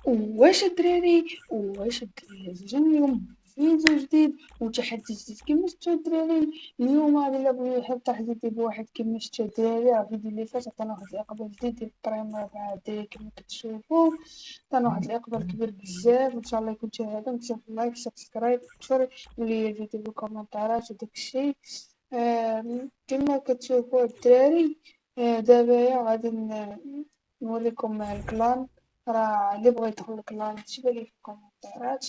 واش الدراري، واش الدراري جاني اليوم فيديو جديد وتحدي جديد كيما شفتو الدراري. اليوم غادي الا بغي يحط تحدي بواحد كيما شفتو الدراري. راه الفيديو اللي فات عطانا واحد الاقبال جديد ديال البريم 4 دي كيما كتشوفو. عطانا واحد الاقبال كبير بزاف، ان شاء الله يكون شاهدوا. نكتب لايك سبسكرايب تشور لي الفيديو بالكومنتارات وداكشي. كما كتشوفوا الدراري. دابا غادي نوريكم الكلان. راه اللي بغا يدخل الكلان يكتبلي في الكومنتارات.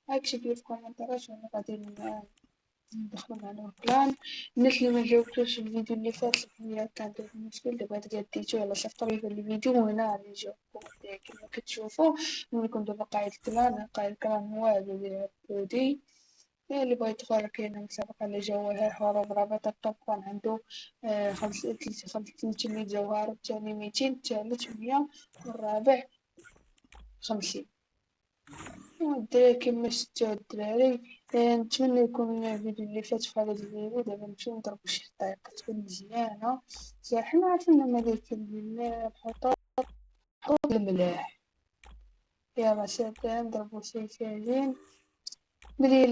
يكتب لي في الكومنتارات وانا غادي ندخلو معنا الكلان. الناس اللي ما جاوبتوش الفيديو اللي فات اللي كان عندهم مشكل دابا ديتو يلا صيفطوا لي في الفيديو وهنا غادي نجاوبكم. كما كتشوفوا نكون دابا قايد الكلان هو هذا ديال بودي. اللي بغا يدخل كاينة مسابقة لجواهر حروب رابطة الطوب كان عنده 300 جوهرة، الثاني 200، الثالث 100، والرابع 50. والدراري كيما شفتو الدراري. نتمنى يكون الفيديو اللي فات في هذا الفيديو. دابا نمشيو نضربو شي حطيقة تكون مزيانة. صح حنا عارفين ملك الحطب الملاح. يلا سير نضربو سيفين. بلي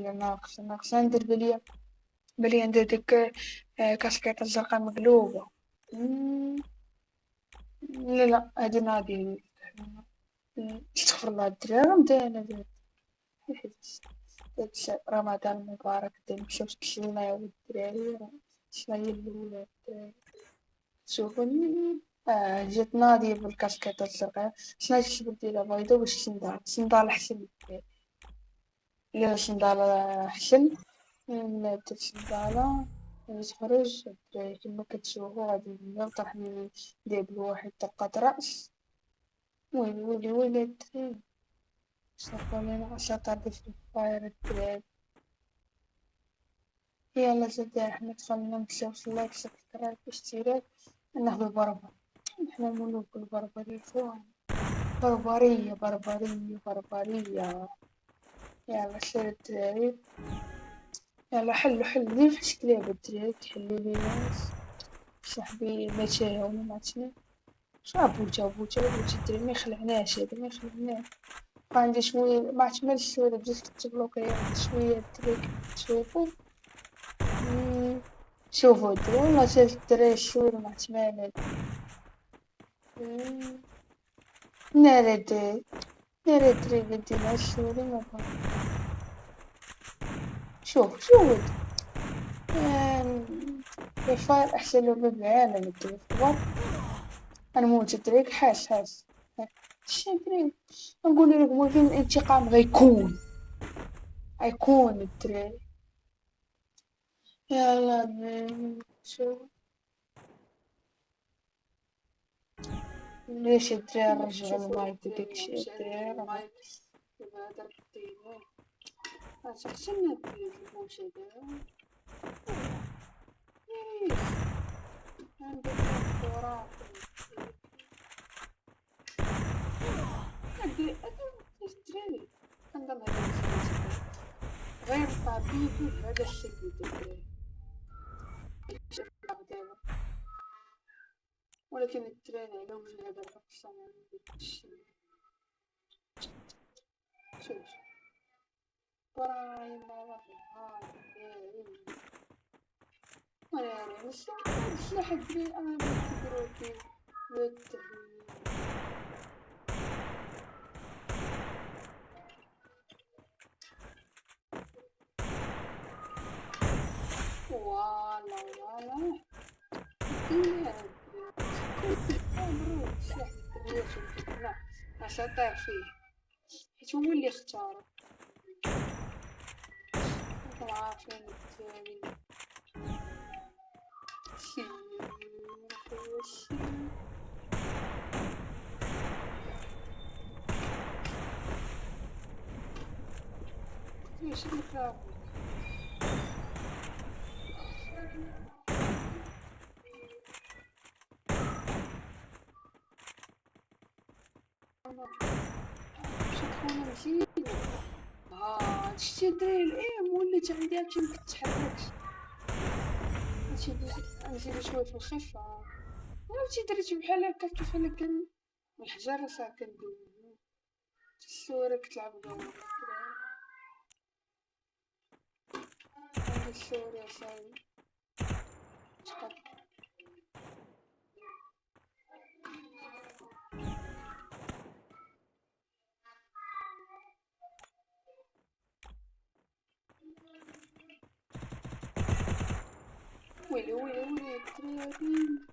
الناقص ندير بلي ندير ديك كاسكيطة الزرقاء مقلوبة. لا لا هادي ناضي. استغفر الله الدراري مدانا رمضان مبارك نمشيو نصليو الدراري. شناهي الأولى الدراري شوفوني. جات ناضية بالكاسكيطة الزرقاء. شناهي الشبل ديالها بيضا واش سندال حسن الدراري. لا سندال حسن. درت سندالة تخرج الدراري كيما كتشوفو غادي نطرح ندير واحد طلقة رأس. ويلي الدراري صافو لينا شاطر في الفاير الدراري. يلا زاد احمد خلينا نمشيو في اللايك سبسكرايب اشتراك. ناخدو بربر. نحنا ملوك البربرية فوق. بربرية بربرية بربرية. يلا سير الدراري. يلا حلو لي فاش كلاب الدراري تحلو لي ناس. صاحبي ما تشاهي ولا ما تشاهي. شا بوتا الدراري ما يخلعناش هذا ما يخلعناش. عندي شوية ما عتملش شوية بديت تبلوكي شوية الدراري كيما تشوفو. شوفوا الدراري والله شايف الدراري الشوية ما عتمالك. نارد الدراري بدينا الشوري ما بغا. شوف الفاير أحسن لعبة بالعالم الدراري في البر. أنا موت الدراري حاس شي الدراري. نقول لكم وين الانتقام غيكون الدراري. يلا شوف ليش الدراري رجعوا المايك داكشي الدراري راه هذا الدين أحسن البوشة هذا. عندك الكرة أدي الدراري كنظن هذا غير طبيعي هذا الشيء الدراري دابا. ولكن الدراري على وجه هذا الأقسام شوف براي ما وانا بس السلاح الدراري أنا كيديرو فيه فوالا السلاح الدراري أساطير فيه حيت هو اللي اختارو. انتم عارفين الدراري ايش اللي كافي باش تكون مزيان. شتي الدراري الام ولات عندي هادشي مكتحركش. نزيدو شوية في الخفة. عرفتي درتي بحال هكا كيف انا الحجر ساكن الصورة تلعب دور عندي الصورة يا سامي. ويلي ويلي ويلي الدراري.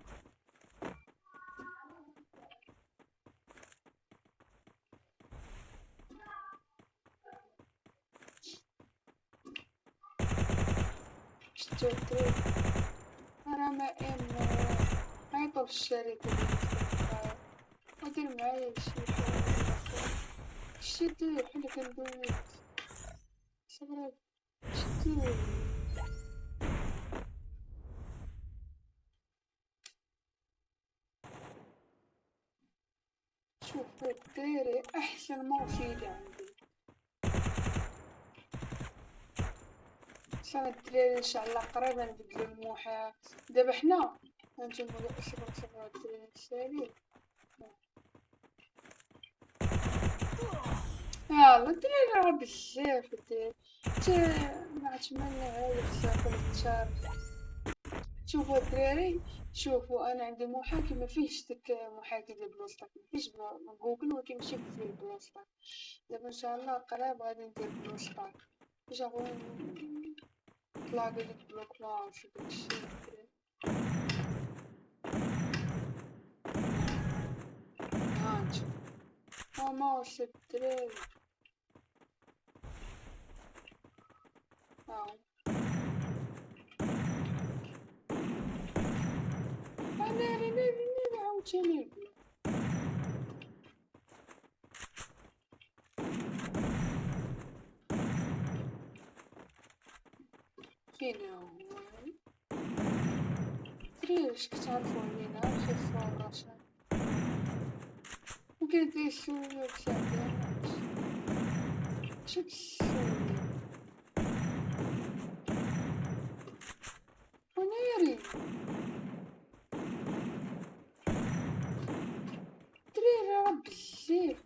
شتو الدراري أنا ما يطلب الشريك ودير معايا شي دير حنا كندوز صبرا شتو شوفو الدراري أحسن موسيقى عندي. سنة الدراري إن شاء الله قريبا نبدلو الموحة. دابا حنا غنجمو صبرا الدراري السالي. يلا الدراري راه بزاف الدراري معتملنا هاي بزاف التشار. شوفوا الدراري شوفوا انا عندي محاكي ما فيهش ديك محاكي ديال بلاصتك ما فيهش من جوجل ولكن ماشي فيه بلاصتك. دابا ان شاء الله قريب غادي ندير بلاصتك باش نطلع ديك بلوكلاج وداكشي الدراري. هانتو ماوس الدراري هاو انا عاوتاني فين هو الدراري واش كتعرفو علينا خفوا الرشا وكيدير سوريا بساعدين شوف السوريا وناري الدراري راه بزاف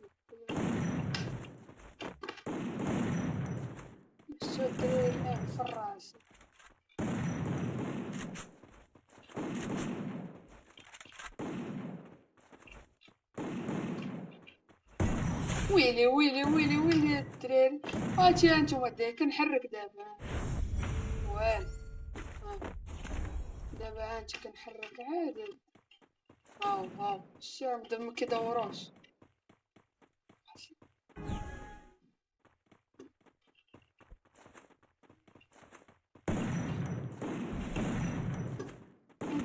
شو الدراري الآن في الراس. ويلي ويلي ويلي ويلي الدراري هاتي هانتوما الدراري كنحرك دابا والو دابا هانتي كنحرك عادي هاو شتي راه بدا مكيدوروش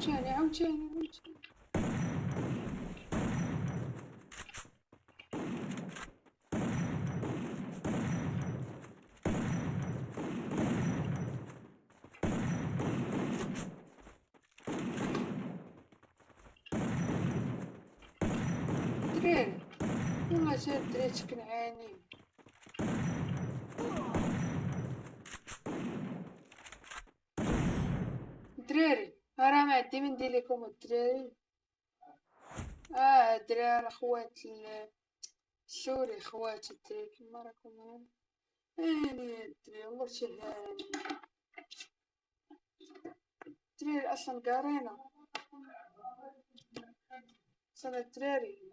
عاوتاني دراري والله جا الدراري كنعاني دراري راه معدي من ندير لكم الدراري الدراري خوات السوري خوات الدراري كيما راكم هاني الدراري والله شي هاني الدراري اصلا قارينا صار الدراري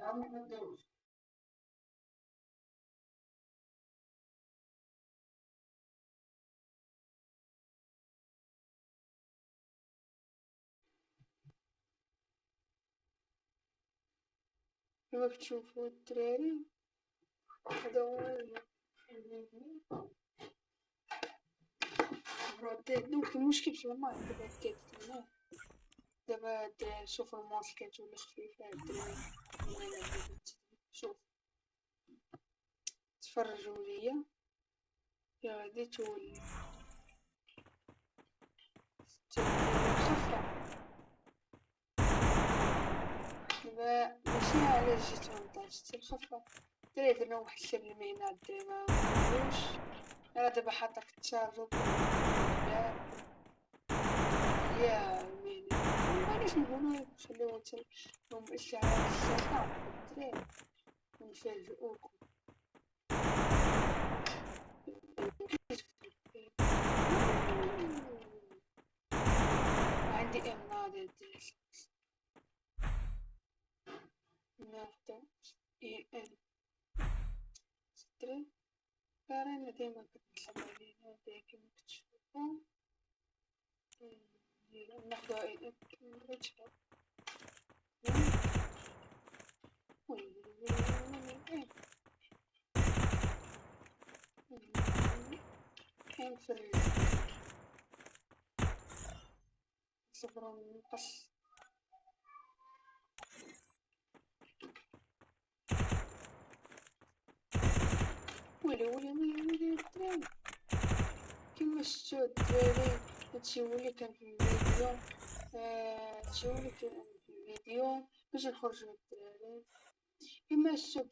كيما كتشوفوا الدراري هذا هو دوك المشكل في الماء دابا بدات الماء دابا الدراري شوفوا الماس كتولي خفيفة الدراري شوف تفرجوا ليا يا غادي تولي خفة دابا ماشي على جيت ونطاش شتي الخفة الدراري درنا واحد المينا الدراري مقدروش انا دابا حاطة في التشارجر يا المينا معليش نقولو نخليو لهم اشعار الشاشة الدراري ونفاجئوكم عندي ام هذا ناخده اي ان ستري قارنا ديما كنت نلعب عليها كيما كتشوفو ناخدو اي ان نرجعو كنفرز صبرا نقص ويلي الدراري كيما شفتو الدراري هادشي هو اللي كان في الفيديو هادشي هو اللي كان في الفيديو باش نخرجو الدراري كيما شفتو